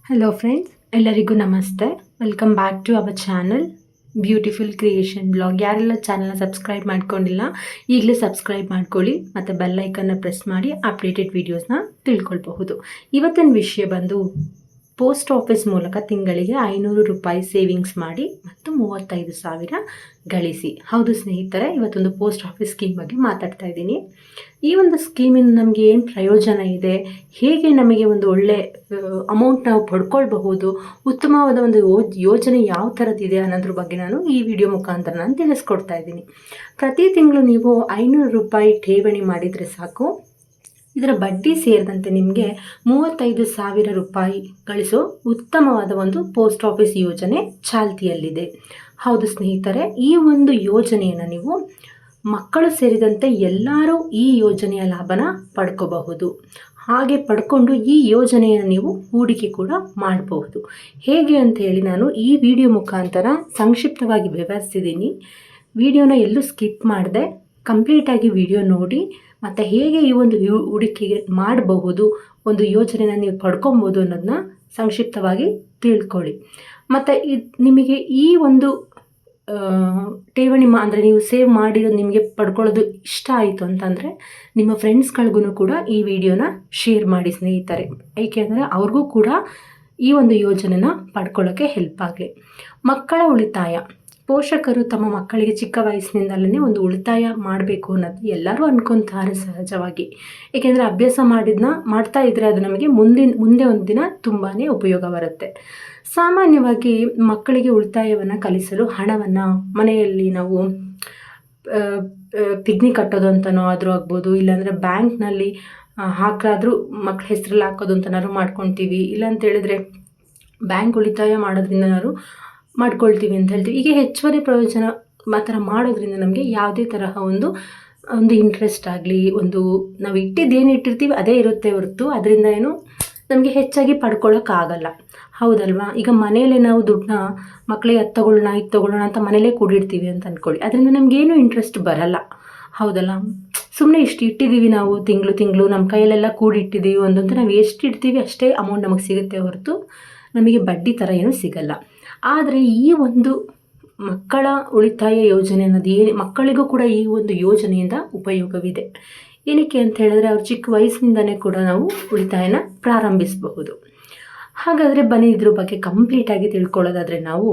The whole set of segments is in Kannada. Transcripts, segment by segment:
ಹಲೋ ಫ್ರೆಂಡ್ಸ್, ಎಲ್ಲರಿಗೂ ನಮಸ್ತೆ. Welcome back to our channel beautiful creation blog. ಯಾರೆಲ್ಲ ಚಾನಲ್ನ ಸಬ್ಸ್ಕ್ರೈಬ್ ಮಾಡ್ಕೊಂಡಿಲ್ಲ ಈಗಲೇ ಸಬ್ಸ್ಕ್ರೈಬ್ ಮಾಡ್ಕೊಳ್ಳಿ ಮತ್ತು ಬೆಲ್ಲೈಕನ್ನ ಪ್ರೆಸ್ ಮಾಡಿ ಅಪ್ಡೇಟೆಡ್ ವೀಡಿಯೋಸ್ನ ತಿಳ್ಕೊಳ್ಬಹುದು. ಇವತ್ತಿನ ವಿಷಯ ಬಂದು ಪೋಸ್ಟ್ ಆಫೀಸ್ ಮೂಲಕ ತಿಂಗಳಿಗೆ 500 ರೂಪಾಯಿ ಸೇವಿಂಗ್ಸ್ ಮಾಡಿ ಮತ್ತು 35,000 ಗಳಿಸಿ. ಹೌದು ಸ್ನೇಹಿತರೆ, ಇವತ್ತೊಂದು ಪೋಸ್ಟ್ ಆಫೀಸ್ ಸ್ಕೀಮ್ ಬಗ್ಗೆ ಮಾತಾಡ್ತಾ ಇದ್ದೀನಿ. ಈ ಒಂದು ಸ್ಕೀಮಿಂದ ನಮಗೆ ಏನು ಪ್ರಯೋಜನ ಇದೆ, ಹೇಗೆ ನಮಗೆ ಒಂದು ಒಳ್ಳೆ ಅಮೌಂಟ್ ನಾವು ಪಡ್ಕೊಳ್ಬಹುದು, ಉತ್ತಮವಾದ ಒಂದು ಯೋಜನೆ ಯಾವ ಥರದ್ದಿದೆ ಅನ್ನೋದ್ರ ಬಗ್ಗೆ ನಾನು ಈ ವಿಡಿಯೋ ಮುಖಾಂತರ ನಾನು ತಿಳಿಸ್ಕೊಡ್ತಾ ಇದ್ದೀನಿ. ಪ್ರತಿ ತಿಂಗಳು ನೀವು 500 ರೂಪಾಯಿ ಠೇವಣಿ ಮಾಡಿದರೆ ಸಾಕು. ಇದರ ಬಡ್ಡಿ ಸೇರಿದಂತೆ ನಿಮಗೆ 35,000 ರೂಪಾಯಿ ಗಳಿಸೋ ಉತ್ತಮವಾದ ಒಂದು ಪೋಸ್ಟ್ ಆಫೀಸ್ ಯೋಜನೆ ಚಾಲ್ತಿಯಲ್ಲಿದೆ. ಹೌದು ಸ್ನೇಹಿತರೆ, ಈ ಒಂದು ಯೋಜನೆಯನ್ನು ನೀವು ಮಕ್ಕಳು ಸೇರಿದಂತೆ ಎಲ್ಲರೂ ಈ ಯೋಜನೆಯ ಲಾಭನ ಪಡ್ಕೋಬಹುದು. ಹಾಗೆ ಪಡ್ಕೊಂಡು ಈ ಯೋಜನೆಯನ್ನು ನೀವು ಹೂಡಿಕೆ ಕೂಡ ಮಾಡಬಹುದು. ಹೇಗೆ ಅಂತ ಹೇಳಿ ನಾನು ಈ ವಿಡಿಯೋ ಮುಖಾಂತರ ಸಂಕ್ಷಿಪ್ತವಾಗಿ ವಿವರಿಸಿದ್ದೀನಿ. ವಿಡಿಯೋನ ಎಲ್ಲೂ ಸ್ಕಿಪ್ ಮಾಡದೆ ಕಂಪ್ಲೀಟಾಗಿ ವಿಡಿಯೋ ನೋಡಿ ಮತ್ತು ಹೇಗೆ ಈ ಒಂದು ಹೂಡಿಕೆಗೆ ಮಾಡಬಹುದು, ಒಂದು ಯೋಜನೆನ ನೀವು ಪಡ್ಕೊಬೋದು ಅನ್ನೋದನ್ನ ಸಂಕ್ಷಿಪ್ತವಾಗಿ ತಿಳ್ಕೊಳ್ಳಿ. ಮತ್ತು ನಿಮಗೆ ಈ ಒಂದು ಠೇವಣಿ ಅಂದರೆ ನೀವು ಸೇವ್ ಮಾಡಿರೋದು ನಿಮಗೆ ಪಡ್ಕೊಳ್ಳೋದು ಇಷ್ಟ ಆಯಿತು ಅಂತಂದರೆ ನಿಮ್ಮ ಫ್ರೆಂಡ್ಸ್ಗಳಿಗೂ ಕೂಡ ಈ ವಿಡಿಯೋನ ಶೇರ್ ಮಾಡಿ ಸ್ನೇಹಿತರೆ. ಏಕೆಂದರೆ ಅವ್ರಿಗೂ ಕೂಡ ಈ ಒಂದು ಯೋಜನೆನ ಪಡ್ಕೊಳ್ಳೋಕ್ಕೆ ಹೆಲ್ಪ್ ಆಗಲಿ. ಮಕ್ಕಳ ಉಳಿತಾಯ. ಪೋಷಕರು ತಮ್ಮ ಮಕ್ಕಳಿಗೆ ಚಿಕ್ಕ ವಯಸ್ಸಿನಿಂದಲೇ ಒಂದು ಉಳಿತಾಯ ಮಾಡಬೇಕು ಅನ್ನೋದು ಎಲ್ಲರೂ ಅನ್ಕೊತಾರೆ ಸಹಜವಾಗಿ. ಏಕೆಂದರೆ ಅಭ್ಯಾಸ ಮಾಡ್ತಾ ಇದ್ದರೆ ಅದು ನಮಗೆ ಮುಂದೆ ಒಂದು ದಿನ ತುಂಬಾ ಉಪಯೋಗ ಬರುತ್ತೆ. ಸಾಮಾನ್ಯವಾಗಿ ಮಕ್ಕಳಿಗೆ ಉಳಿತಾಯವನ್ನು ಕಲಿಸಲು ಹಣವನ್ನು ಮನೆಯಲ್ಲಿ ನಾವು ಪಿಗ್ನಿ ಕಟ್ಟೋದು ಅಂತನೋ ಆದರೂ ಆಗ್ಬೋದು, ಇಲ್ಲಾಂದರೆ ಬ್ಯಾಂಕ್ನಲ್ಲಿ ಹಾಕಾದರೂ ಮಕ್ಕಳ ಹೆಸರಲ್ಲಿ ಹಾಕೋದು ಅಂತನಾದ್ರು ಮಾಡ್ಕೊತೀವಿ. ಇಲ್ಲಾಂತೇಳಿದರೆ ಬ್ಯಾಂಕ್ ಉಳಿತಾಯ ಮಾಡೋದ್ರಿಂದನಾದ್ರು ಮಾಡ್ಕೊಳ್ತೀವಿ ಅಂತ ಹೇಳ್ತೀವಿ. ಈಗ ಹೆಚ್ಚುವರಿ ಪ್ರಯೋಜನ ಮಾತ್ರ ಮಾಡೋದ್ರಿಂದ ನಮಗೆ ಯಾವುದೇ ತರಹ ಒಂದು ಇಂಟ್ರೆಸ್ಟ್ ಆಗಲಿ, ಒಂದು ನಾವು ಏನು ಇಟ್ಟಿರ್ತೀವಿ ಅದೇ ಇರುತ್ತೆ ಹೊರತು ಅದರಿಂದ ಏನು ನಮಗೆ ಹೆಚ್ಚಾಗಿ ಪಡ್ಕೊಳ್ಳೋಕ್ಕಾಗಲ್ಲ. ಹೌದಲ್ವಾ? ಈಗ ಮನೆಯಲ್ಲೇ ನಾವು ದುಡ್ಡನ್ನ ಮಕ್ಕಳಿಗೆ ಅದು ತೊಗೊಳ್ಳೋಣ ಅಂತ ಮನೇಲೇ ಕೂಡಿಡ್ತೀವಿ ಅಂತ ಅಂದ್ಕೊಳ್ಳಿ, ಅದರಿಂದ ನಮಗೇನು ಇಂಟ್ರೆಸ್ಟ್ ಬರಲ್ಲ. ಹೌದಲ್ಲ? ಸುಮ್ಮನೆ ಇಷ್ಟು ಇಟ್ಟಿದ್ದೀವಿ ನಾವು ತಿಂಗಳು ನಮ್ಮ ಕೈಯಲ್ಲೆಲ್ಲ ಕೂಡಿಟ್ಟಿದ್ದೀವಿ ಒಂದಂತ ನಾವು ಎಷ್ಟು ಇಡ್ತೀವಿ ಅಷ್ಟೇ ಅಮೌಂಟ್ ನಮಗೆ ಸಿಗುತ್ತೆ ಹೊರತು ನಮಗೆ ಬಡ್ಡಿ ಥರ ಏನೂ ಸಿಗಲ್ಲ. ಆದರೆ ಈ ಒಂದು ಮಕ್ಕಳ ಉಳಿತಾಯ ಯೋಜನೆ ಅನ್ನೋದು ಮಕ್ಕಳಿಗೂ ಕೂಡ ಈ ಒಂದು ಯೋಜನೆಯಿಂದ ಉಪಯೋಗವಿದೆ. ಏನಕ್ಕೆ ಅಂತ ಹೇಳಿದ್ರೆ ಅವ್ರ ಚಿಕ್ಕ ವಯಸ್ಸಿನಿಂದನೇ ಕೂಡ ನಾವು ಉಳಿತಾಯನ ಪ್ರಾರಂಭಿಸಬಹುದು. ಹಾಗಾದರೆ ಬನ್ನಿ ಇದ್ರ ಬಗ್ಗೆ ಕಂಪ್ಲೀಟಾಗಿ ತಿಳ್ಕೊಳ್ಳೋದಾದರೆ ನಾವು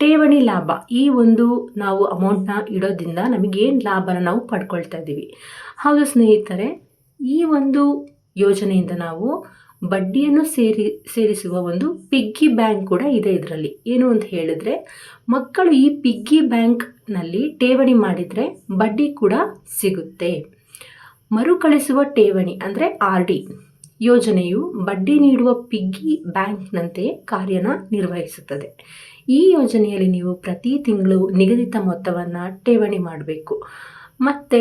ಠೇವಣಿ ಲಾಭ, ಈ ಒಂದು ನಾವು ಅಮೌಂಟ್ನ ಇಡೋದ್ರಿಂದ ನಮಗೇನು ಲಾಭನ ನಾವು ಪಡ್ಕೊಳ್ತಾ ಇದ್ದೀವಿ. ಹೌದು ಸ್ನೇಹಿತರೆ, ಈ ಒಂದು ಯೋಜನೆಯಿಂದ ನಾವು ಬಡ್ಡಿಯನ್ನು ಸೇರಿಸುವ ಒಂದು ಪಿಗ್ಗಿ ಬ್ಯಾಂಕ್ ಕೂಡ ಇದೆ ಇದರಲ್ಲಿ. ಏನು ಅಂತ ಹೇಳಿದ್ರೆ ಮಕ್ಕಳು ಈ ಪಿಗ್ಗಿ ಬ್ಯಾಂಕ್ನಲ್ಲಿ ಠೇವಣಿ ಮಾಡಿದರೆ ಬಡ್ಡಿ ಕೂಡ ಸಿಗುತ್ತೆ. ಮರುಕಳಿಸುವ ಠೇವಣಿ ಅಂದರೆ RD ಯೋಜನೆಯು ಬಡ್ಡಿ ನೀಡುವ ಪಿಗ್ಗಿ ಬ್ಯಾಂಕ್ನಂತೆ ಕಾರ್ಯನ ನಿರ್ವಹಿಸುತ್ತದೆ. ಈ ಯೋಜನೆಯಲ್ಲಿ ನೀವು ಪ್ರತಿ ತಿಂಗಳು ನಿಗದಿತ ಮೊತ್ತವನ್ನು ಠೇವಣಿ ಮಾಡಬೇಕು. ಮತ್ತು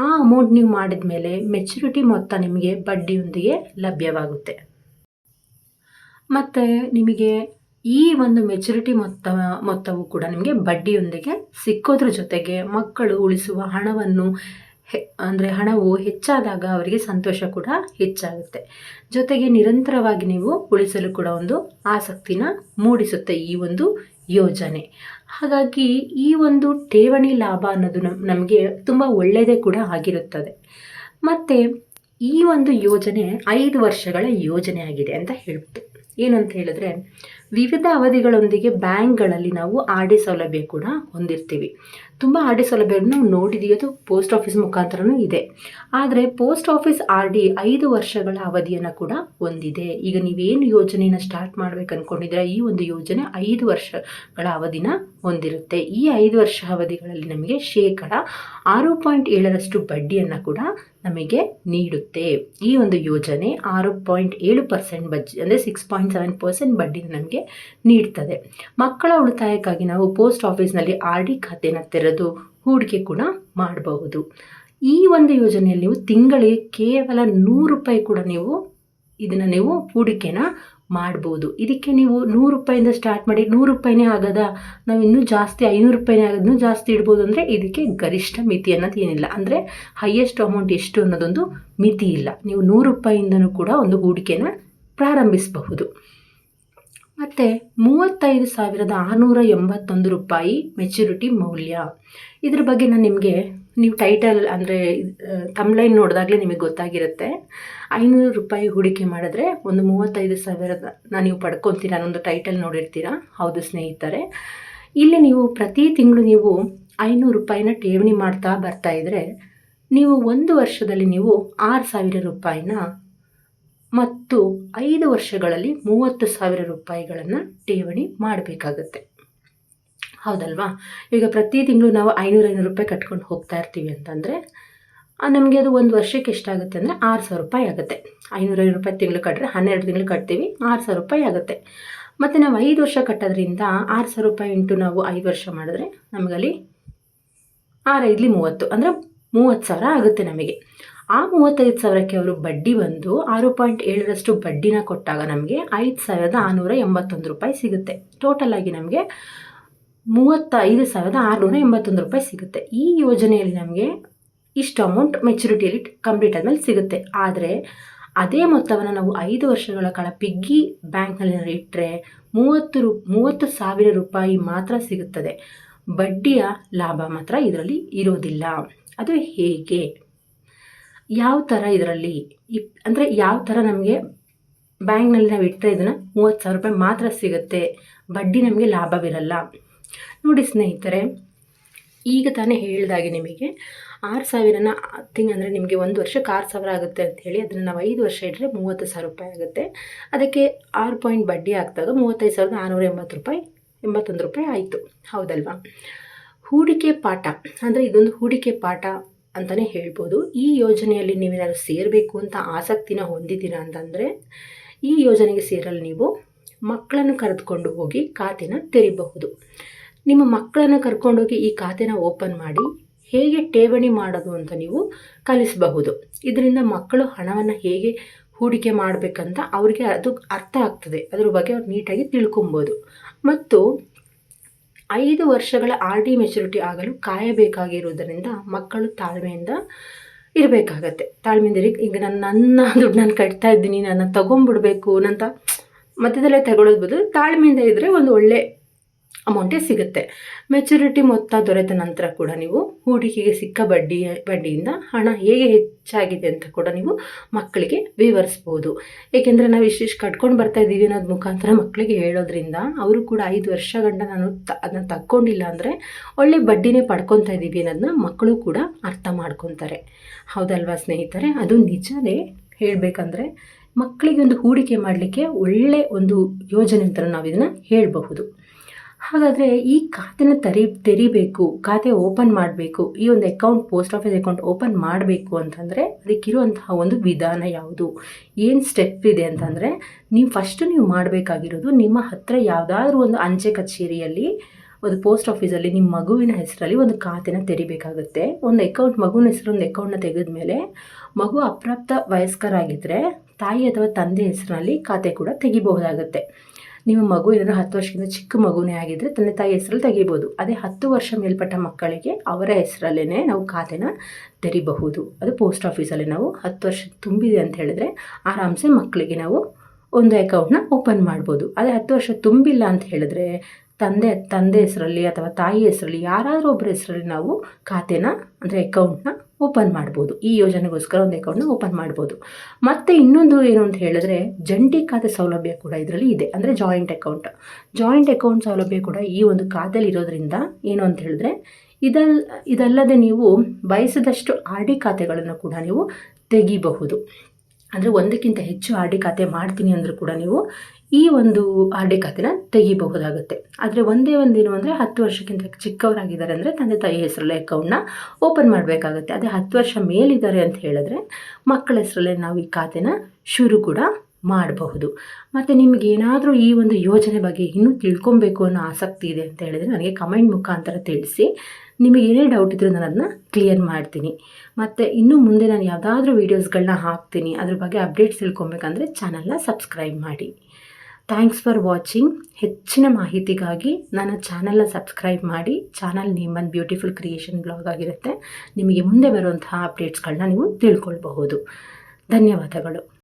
ಆ ಅಮೌಂಟ್ ನೀವು ಮಾಡಿದ ಮೇಲೆ ಮೆಚುರಿಟಿ ಮೊತ್ತ ನಿಮಗೆ ಬಡ್ಡಿಯೊಂದಿಗೆ ಲಭ್ಯವಾಗುತ್ತೆ. ಮತ್ತು ನಿಮಗೆ ಈ ಒಂದು ಮೆಚುರಿಟಿ ಮೊತ್ತವು ಕೂಡ ನಿಮಗೆ ಬಡ್ಡಿಯೊಂದಿಗೆ ಸಿಕ್ಕೋದ್ರ ಜೊತೆಗೆ ಮಕ್ಕಳು ಉಳಿಸುವ ಹಣವು ಹೆಚ್ಚಾದಾಗ ಅವರಿಗೆ ಸಂತೋಷ ಕೂಡ ಹೆಚ್ಚಾಗುತ್ತೆ. ಜೊತೆಗೆ ನಿರಂತರವಾಗಿ ನೀವು ಉಳಿಸಲು ಕೂಡ ಒಂದು ಆಸಕ್ತಿನ ಮೂಡಿಸುತ್ತೆ ಈ ಒಂದು ಯೋಜನೆ. ಹಾಗಾಗಿ ಈ ಒಂದು ಠೇವಣಿ ಲಾಭ ಅನ್ನೋದು ನಮಗೆ ತುಂಬ ಒಳ್ಳೆಯದೇ ಕೂಡ ಆಗಿರುತ್ತದೆ. ಮತ್ತು ಈ ಒಂದು ಯೋಜನೆ 5 ವರ್ಷಗಳ ಯೋಜನೆ ಆಗಿದೆ ಅಂತ ಹೇಳ್ಬೋದು. ಏನಂತ ಹೇಳಿದ್ರೆ ವಿವಿಧ ಅವಧಿಗಳೊಂದಿಗೆ ಬ್ಯಾಂಕ್ಗಳಲ್ಲಿ ನಾವು RD ಸೌಲಭ್ಯ ಕೂಡ ಹೊಂದಿರ್ತೀವಿ. ತುಂಬ RD ಸೌಲಭ್ಯವನ್ನು ನಾವು ನೋಡಿದ್ದೀವಿ, ಅದು ಪೋಸ್ಟ್ ಆಫೀಸ್ ಮುಖಾಂತರನೂ ಇದೆ. ಆದರೆ ಪೋಸ್ಟ್ ಆಫೀಸ್ RD 5 ವರ್ಷಗಳ ಅವಧಿಯನ್ನು ಕೂಡ ಹೊಂದಿದೆ. ಈಗ ನೀವೇನು ಯೋಜನೆಯನ್ನು ಸ್ಟಾರ್ಟ್ ಮಾಡ್ಬೇಕು ಅಂದ್ಕೊಂಡಿದ್ರೆ ಈ ಒಂದು ಯೋಜನೆ 5 ವರ್ಷಗಳ ಅವಧಿನ ಹೊಂದಿರುತ್ತೆ. ಈ 5 ವರ್ಷ ಅವಧಿಗಳಲ್ಲಿ ನಮಗೆ 6.7% ಬಡ್ಡಿಯನ್ನು ಕೂಡ ನಮಗೆ ನೀಡುತ್ತೆ. ಈ ಒಂದು ಯೋಜನೆ 6.7% ಬಡ್ಡಿ ಅಂದರೆ 6.7% ಬಡ್ಡಿನ ನಮಗೆ ನೀಡ್ತದೆ. ಮಕ್ಕಳ ಉಳಿತಾಯಕ್ಕಾಗಿ ನಾವು ಪೋಸ್ಟ್ ಆಫೀಸ್ನಲ್ಲಿ RD ಖಾತೆನ ತೆರೆದು ಹೂಡಿಕೆ ಕೂಡ ಮಾಡಬಹುದು. ಈ ಒಂದು ಯೋಜನೆಯಲ್ಲಿ ನೀವು ತಿಂಗಳಿಗೆ ಕೇವಲ 100 ರೂಪಾಯಿ ಕೂಡ ನೀವು ಹೂಡಿಕೆನ ಮಾಡ್ಬೋದು. ಇದಕ್ಕೆ ನೀವು 100 ರೂಪಾಯಿಂದ ಸ್ಟಾರ್ಟ್ ಮಾಡಿ 100 ರೂಪಾಯಿನೇ ಆಗದ, ನಾವು ಇನ್ನೂ ಜಾಸ್ತಿ 500 ರೂಪಾಯಿನೇ ಆಗೋದನ್ನು ಜಾಸ್ತಿ ಇಡ್ಬೋದು ಅಂದರೆ ಇದಕ್ಕೆ ಗರಿಷ್ಠ ಮಿತಿ ಅನ್ನೋದು ಏನಿಲ್ಲ. ಅಂದರೆ ಹೈಯೆಸ್ಟ್ ಅಮೌಂಟ್ ಎಷ್ಟು ಅನ್ನೋದೊಂದು ಮಿತಿ ಇಲ್ಲ. ನೀವು 100 ರೂಪಾಯಿಂದನೂ ಕೂಡ ಒಂದು ಹೂಡಿಕೆನ ಪ್ರಾರಂಭಿಸಬಹುದು. ಮತ್ತು 35,681 ರೂಪಾಯಿ ಮೆಚ್ಯೂರಿಟಿ ಮೌಲ್ಯ. ಇದ್ರ ಬಗ್ಗೆ ನಾನು ನಿಮಗೆ ನೀವು ಟೈಟಲ್ ಅಂದರೆ ತಮ್ಲೈನ್ ನೋಡಿದಾಗಲೇ ನಿಮಗೆ ಗೊತ್ತಾಗಿರುತ್ತೆ. 500 ರೂಪಾಯಿ ಹೂಡಿಕೆ ಮಾಡಿದ್ರೆ ಒಂದು 35,000 ನೀವು ಪಡ್ಕೊತೀರ ಅನ್ನೊಂದು ಟೈಟಲ್ ನೋಡಿರ್ತೀರ. ಹೌದು ಸ್ನೇಹಿತರೆ, ಇಲ್ಲಿ ನೀವು ಪ್ರತಿ ತಿಂಗಳು ನೀವು 500 ರೂಪಾಯಿನ ಠೇವಣಿ ಮಾಡ್ತಾ ಬರ್ತಾ ಇದ್ದರೆ ನೀವು 1 ವರ್ಷದಲ್ಲಿ ನೀವು 6,000 ರೂಪಾಯಿನ ಮತ್ತು 5 ವರ್ಷಗಳಲ್ಲಿ 30,000 ರೂಪಾಯಿಗಳನ್ನು ಠೇವಣಿ ಮಾಡಬೇಕಾಗತ್ತೆ. ಹೌದಲ್ವಾ? ಈಗ ಪ್ರತಿ ತಿಂಗಳು ನಾವು 500 ರೂಪಾಯಿ ಕಟ್ಕೊಂಡು ಹೋಗ್ತಾ ಇರ್ತೀವಿ ಅಂತಂದರೆ ನಮಗೆ ಅದು 1 ವರ್ಷಕ್ಕೆ ಎಷ್ಟಾಗುತ್ತೆ ಅಂದರೆ 6,000 ರೂಪಾಯಿ ಆಗುತ್ತೆ. 500 ರೂಪಾಯಿ ತಿಂಗಳು ಕಟ್ಟಿದ್ರೆ 12 ತಿಂಗಳು ಕಟ್ತೀವಿ, 6,000 ರೂಪಾಯಿ ಆಗುತ್ತೆ. ಮತ್ತು ನಾವು 5 ವರ್ಷ ಕಟ್ಟೋದ್ರಿಂದ 6,000 ರೂಪಾಯಿ ಇಂಟು ನಾವು 5 ವರ್ಷ ಮಾಡಿದ್ರೆ ನಮಗಲ್ಲಿ 6 5 30 ಅಂದರೆ 30,000 ಆಗುತ್ತೆ ನಮಗೆ. ಆ 35,000ಕ್ಕೆ ಅವರು ಬಡ್ಡಿ ಬಂದು 6.7ರಷ್ಟು ಬಡ್ಡಿನ ಕೊಟ್ಟಾಗ ನಮಗೆ 5,681 ರೂಪಾಯಿ ಸಿಗುತ್ತೆ. ಟೋಟಲಾಗಿ ನಮಗೆ 35,681 ರೂಪಾಯಿ ಸಿಗುತ್ತೆ. ಈ ಯೋಜನೆಯಲ್ಲಿ ನಮಗೆ ಇಷ್ಟು ಅಮೌಂಟ್ ಮೆಚುರಿಟಿಯಲ್ಲಿ ಕಂಪ್ಲೀಟ್ ಆದಮೇಲೆ ಸಿಗುತ್ತೆ. ಆದರೆ ಅದೇ ಮೊತ್ತವನ್ನು ನಾವು 5 ವರ್ಷಗಳ ಕಾಲ ಪಿಗ್ಗಿ ಬ್ಯಾಂಕ್ನಲ್ಲಿ ಇಟ್ಟರೆ 30,000 ರೂಪಾಯಿ ಮಾತ್ರ ಸಿಗುತ್ತದೆ. ಬಡ್ಡಿಯ ಲಾಭ ಮಾತ್ರ ಇದರಲ್ಲಿ ಇರೋದಿಲ್ಲ. ಅದು ಹೇಗೆ, ಯಾವ ಥರ ಇದರಲ್ಲಿ ಅಂದರೆ ಯಾವ ಥರ ನಮಗೆ ಬ್ಯಾಂಕ್ನಲ್ಲಿ ನಾವು ಇಟ್ಟರೆ ಇದನ್ನು 30,000 ರೂಪಾಯಿ ಮಾತ್ರ ಸಿಗುತ್ತೆ, ಬಡ್ಡಿ ನಮಗೆ ಲಾಭವಿರಲ್ಲ. ನೋಡಿ ಸ್ನೇಹಿತರೆ, ಈಗ ತಾನೇ ಹೇಳಿದಾಗೆ ನಿಮಗೆ 6,000ನ ಅಂದರೆ ನಿಮಗೆ 1 ವರ್ಷಕ್ಕೆ 6,000 ಆಗುತ್ತೆ ಅಂಥೇಳಿ ಅದನ್ನು ನಾವು 5 ವರ್ಷ ಇಟ್ಟರೆ 30,000 ರೂಪಾಯಿ ಆಗುತ್ತೆ. ಅದಕ್ಕೆ 6 ಪಾಯಿಂಟ್ ಬಡ್ಡಿ ಆಗ್ತಾಗ 35,680 ರೂಪಾಯಿ 81 ರೂಪಾಯಿ ಆಯಿತು. ಹೌದಲ್ವಾ? ಹೂಡಿಕೆ ಪಾಠ ಅಂದರೆ ಇದೊಂದು ಹೂಡಿಕೆ ಪಾಠ ಅಂತಲೇ ಹೇಳ್ಬೋದು. ಈ ಯೋಜನೆಯಲ್ಲಿ ನೀವೇನಾದ್ರು ಸೇರಬೇಕು ಅಂತ ಆಸಕ್ತಿನ ಹೊಂದಿದ್ದೀರಾ ಅಂತಂದರೆ ಈ ಯೋಜನೆಗೆ ಸೇರಲು ನೀವು ಮಕ್ಕಳನ್ನು ಕರೆದುಕೊಂಡು ಹೋಗಿ ಖಾತೆನ ತೆರಿಬಹುದು. ನಿಮ್ಮ ಮಕ್ಕಳನ್ನು ಕರ್ಕೊಂಡೋಗಿ ಈ ಖಾತೆನ ಓಪನ್ ಮಾಡಿ ಹೇಗೆ ಠೇವಣಿ ಮಾಡೋದು ಅಂತ ನೀವು ಕಲಿಸಬಹುದು. ಇದರಿಂದ ಮಕ್ಕಳು ಹಣವನ್ನು ಹೇಗೆ ಹೂಡಿಕೆ ಮಾಡಬೇಕಂತ ಅವರಿಗೆ ಅದು ಅರ್ಥ ಆಗ್ತದೆ. ಅದ್ರ ಬಗ್ಗೆ ಅವ್ರು ನೀಟಾಗಿ ತಿಳ್ಕೊಬೋದು. ಮತ್ತು 5 ವರ್ಷಗಳ RD ಮೆಚುರಿಟಿ ಆಗಲು ಕಾಯಬೇಕಾಗಿರುವುದರಿಂದ ಮಕ್ಕಳು ತಾಳ್ಮೆಯಿಂದ ಇರಬೇಕಾಗತ್ತೆ. ತಾಳ್ಮೆಯಿಂದ ಈಗ ನನ್ನ ದುಡ್ಡು ನಾನು ಕಟ್ತಾ ಇದ್ದೀನಿ, ನಾನು ತೊಗೊಂಬಿಡ್ಬೇಕು ಅಂತ ಮಧ್ಯದಲ್ಲೇ ತಗೊಳ್ಳೋದು ಬದಲು ತಾಳ್ಮೆಯಿಂದ ಇದ್ದರೆ ಒಂದು ಒಳ್ಳೆ ಅಮೌಂಟೇ ಸಿಗುತ್ತೆ. ಮೆಚುರಿಟಿ ಮೊತ್ತ ದೊರೆತ ನಂತರ ಕೂಡ ನೀವು ಹೂಡಿಕೆಗೆ ಸಿಕ್ಕ ಬಡ್ಡಿಯಿಂದ ಹಣ ಹೇಗೆ ಹೆಚ್ಚಾಗಿದೆ ಅಂತ ಕೂಡ ನೀವು ಮಕ್ಕಳಿಗೆ ವಿವರಿಸ್ಬೋದು. ಏಕೆಂದರೆ ನಾವು ಇಷ್ಟಿಷ್ಟು ಕಟ್ಕೊಂಡು ಬರ್ತಾ ಇದ್ದೀವಿ ಅನ್ನೋದು ಮುಖಾಂತರ ಮಕ್ಕಳಿಗೆ ಹೇಳೋದ್ರಿಂದ ಅವರು ಕೂಡ 5 ವರ್ಷ ಗಂಟ ನಾನು ಅದನ್ನು ತಕ್ಕೊಂಡಿಲ್ಲ ಅಂದರೆ ಒಳ್ಳೆ ಬಡ್ಡಿನೇ ಪಡ್ಕೊತಾ ಇದ್ದೀವಿ ಅನ್ನೋದನ್ನ ಮಕ್ಕಳು ಕೂಡ ಅರ್ಥ ಮಾಡ್ಕೊತಾರೆ. ಹೌದಲ್ವಾ ಸ್ನೇಹಿತರೆ? ಅದು ನಿಜನೇ. ಹೇಳಬೇಕಂದ್ರೆ ಮಕ್ಕಳಿಗೆ ಒಂದು ಹೂಡಿಕೆ ಮಾಡಲಿಕ್ಕೆ ಒಳ್ಳೆ ಒಂದು ಯೋಜನೆ ಅಂತ ನಾವು ಇದನ್ನು ಹೇಳಬಹುದು. ಹಾಗಾದರೆ ಈ ಖಾತೆನ ತೆರಿಬೇಕು, ಖಾತೆ ಓಪನ್ ಮಾಡಬೇಕು, ಈ ಒಂದು account post office account open ಮಾಡಬೇಕು ಅಂತಂದರೆ ಅದಕ್ಕಿರುವಂತಹ ಒಂದು ವಿಧಾನ ಯಾವುದು, ಏನು ಸ್ಟೆಪ್ ಇದೆ ಅಂತಂದರೆ ನೀವು ಮಾಡಬೇಕಾಗಿರೋದು ನಿಮ್ಮ ಹತ್ತಿರ ಯಾವುದಾದ್ರೂ ಒಂದು ಅಂಚೆ ಕಚೇರಿಯಲ್ಲಿ ಒಂದು ಪೋಸ್ಟ್ ಆಫೀಸಲ್ಲಿ ನಿಮ್ಮ ಮಗುವಿನ ಹೆಸರಲ್ಲಿ ಒಂದು ಖಾತೆನ ತೆರಿಬೇಕಾಗುತ್ತೆ. ಒಂದು ಅಕೌಂಟ್ ಮಗುವಿನ ಹೆಸರು ಒಂದು ಅಕೌಂಟ್ನ ತೆಗೆದ ಮೇಲೆ ಮಗು ಅಪ್ರಾಪ್ತ ವಯಸ್ಕರಾಗಿದ್ದರೆ ತಾಯಿ ಅಥವಾ ತಂದೆ ಹೆಸರಲ್ಲಿ ಖಾತೆ ಕೂಡ ತೆಗಿಬಹುದಾಗುತ್ತೆ. ನಿಮ್ಮ ಮಗು ಏನಾದರೂ 10 ವರ್ಷಕ್ಕಿಂತ ಚಿಕ್ಕ ಮಗುನೇ ಆಗಿದ್ದರೆ ತಂದೆ ತಾಯಿ ಹೆಸರಲ್ಲಿ ತೆಗಿಬೋದು. ಅದೇ 10 ವರ್ಷ ಮೇಲ್ಪಟ್ಟ ಮಕ್ಕಳಿಗೆ ಅವರ ಹೆಸರಲ್ಲೇ ನಾವು ಖಾತೆನ ತೆರಿಬಹುದು. ಅದು ಪೋಸ್ಟ್ ಆಫೀಸಲ್ಲಿ ನಾವು 10 ವರ್ಷ ತುಂಬಿದೆ ಅಂತ ಹೇಳಿದ್ರೆ ಆರಾಮ್ಸೆ ಮಕ್ಕಳಿಗೆ ನಾವು ಒಂದು ಅಕೌಂಟ್ನ ಓಪನ್ ಮಾಡ್ಬೋದು. ಅದೇ 10 ವರ್ಷ ತುಂಬಿಲ್ಲ ಅಂತ ಹೇಳಿದ್ರೆ ತಂದೆ ಹೆಸರಲ್ಲಿ ಅಥವಾ ತಾಯಿ ಹೆಸರಲ್ಲಿ ಯಾರಾದರೂ ಒಬ್ಬರ ಹೆಸರಲ್ಲಿ ನಾವು ಖಾತೆನ ಅಂದರೆ ಅಕೌಂಟ್ನ ಓಪನ್ ಮಾಡ್ಬೋದು. ಈ ಯೋಜನೆಗೋಸ್ಕರ ಒಂದು ಅಕೌಂಟ್ನ ಓಪನ್ ಮಾಡ್ಬೋದು. ಮತ್ತು ಇನ್ನೊಂದು ಏನು ಅಂತ ಹೇಳಿದ್ರೆ ಜಂಟಿ ಖಾತೆ ಸೌಲಭ್ಯ ಕೂಡ ಇದರಲ್ಲಿ ಇದೆ. ಅಂದರೆ ಜಾಯಿಂಟ್ ಅಕೌಂಟ್ ಸೌಲಭ್ಯ ಕೂಡ ಈ ಒಂದು ಖಾತೆಯಲ್ಲಿ ಇರೋದ್ರಿಂದ ಏನು ಅಂತ ಹೇಳಿದ್ರೆ ಇದಲ್ಲದೆ ನೀವು ಬಯಸಿದಷ್ಟು RD ಖಾತೆಗಳನ್ನು ಕೂಡ ನೀವು ತೆಗಿಬಹುದು. ಅಂದರೆ ಒಂದಕ್ಕಿಂತ ಹೆಚ್ಚು RD ಖಾತೆ ಮಾಡ್ತೀನಿ ಅಂದರೂ ಕೂಡ ನೀವು ಈ ಒಂದು RD ಖಾತೆನ ತೆಗಿಬಹುದಾಗುತ್ತೆ. ಆದರೆ ಒಂದೇನು ಅಂದರೆ 10 ವರ್ಷಕ್ಕಿಂತ ಚಿಕ್ಕವರಾಗಿದ್ದಾರೆ ಅಂದರೆ ತಂದೆ ತಾಯಿ ಹೆಸರಲ್ಲೇ ಅಕೌಂಟ್ನ ಓಪನ್ ಮಾಡಬೇಕಾಗುತ್ತೆ. ಅದೇ 10 ವರ್ಷ ಮೇಲಿದ್ದಾರೆ ಅಂತ ಹೇಳಿದ್ರೆ ಮಕ್ಕಳ ಹೆಸರಲ್ಲೇ ನಾವು ಈ ಖಾತೆನ ಶುರು ಕೂಡ ಮಾಡಬಹುದು. ಮತ್ತು ನಿಮಗೇನಾದರೂ ಈ ಒಂದು ಯೋಜನೆ ಬಗ್ಗೆ ಇನ್ನೂ ತಿಳ್ಕೊಬೇಕು ಅನ್ನೋ ಆಸಕ್ತಿ ಇದೆ ಅಂತ ಹೇಳಿದರೆ ನನಗೆ ಕಮೆಂಟ್ ಮುಖಾಂತರ ತಿಳಿಸಿ. ನಿಮಗೆ ಏನೇ ಡೌಟ್ ಇದ್ದರೂ ನಾನು ಅದನ್ನ ಕ್ಲಿಯರ್ ಮಾಡ್ತೀನಿ. ಮತ್ತು ಇನ್ನು ಮುಂದೆ ನಾನು ಯಾವುದಾದ್ರೂ ವೀಡಿಯೋಸ್ಗಳನ್ನ ಹಾಕ್ತೀನಿ, ಅದ್ರ ಬಗ್ಗೆ ಅಪ್ಡೇಟ್ಸ್ ತಿಳ್ಕೊಬೇಕಂದ್ರೆ ಚಾನಲ್ನ ಸಬ್ಸ್ಕ್ರೈಬ್ ಮಾಡಿ. Thanks for watching. ಹೆಚ್ಚಿನ ಮಾಹಿತಿಗಾಗಿ ನನ್ನ ಚಾನಲ್ನ ಸಬ್ಸ್ಕ್ರೈಬ್ ಮಾಡಿ. Channel name beautiful creation blog ಆಗಿರುತ್ತೆ. ನಿಮಗೆ ಮುಂದೆ ಬರುವಂತಹ ಅಪ್ಡೇಟ್ಸ್ಗಳನ್ನ ನೀವು ತಿಳ್ಕೊಳ್ಬಹುದು. ಧನ್ಯವಾದಗಳು.